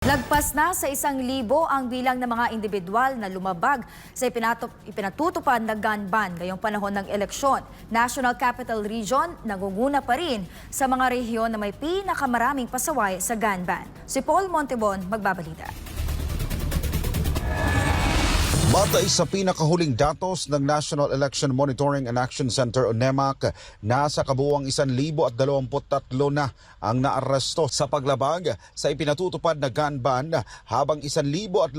Lagpas na sa 1,000 ang bilang ng mga individual na lumabag sa ipinatutupad na gun ban ngayong panahon ng eleksyon. National Capital Region nangunguna pa rin sa mga rehiyon na may pinakamaraming pasaway sa gun ban. Si Paul Montebon magbabalita. Batay sa pinakahuling datos ng National Election Monitoring and Action Center o NEMAC, nasa kabuuang 1,023 na ang naaresto sa paglabag sa ipinatutupad na gun ban, habang 1,019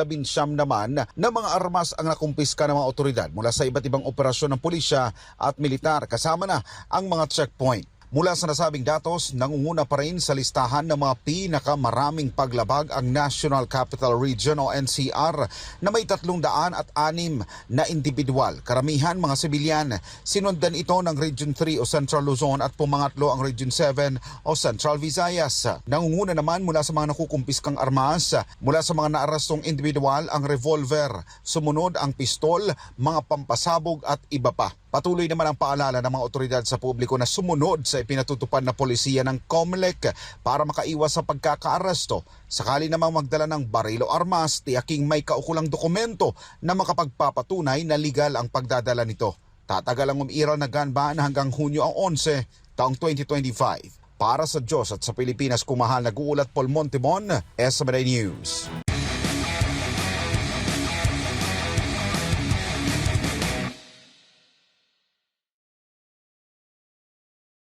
naman na mga armas ang nakumpiska ng mga otoridad mula sa iba't ibang operasyon ng pulisya at militar, kasama na ang mga checkpoint. Mula sa nasabing datos, nangunguna pa rin sa listahan ng mga pinakamaraming paglabag ang National Capital Region o NCR na may 306 na individual. Karamihan mga sibilyan. Sinundan ito ng Region 3 o Central Luzon at pumangatlo ang Region 7 o Central Visayas. Nangunguna naman mula sa mga nakukumpiskang armas, mula sa mga naarestong individual ang revolver, sumunod ang pistol, mga pampasabog at iba pa. Patuloy naman ang paalala ng mga otoridad sa publiko na sumunod sa ipinatutupad na polisiya ng COMELEC para makaiwas sa pagkakaaresto. Sakali namang magdala ng baril o armas, tiyaking may kaukulang dokumento na makapagpapatunay na legal ang pagdadala nito. Tatagal ang umiiral na gun ban hanggang Hunyo ang 11, taong 2025. Para sa Diyos at sa Pilipinas, kumahal, nag-uulat Paul Montebon, SMNI News.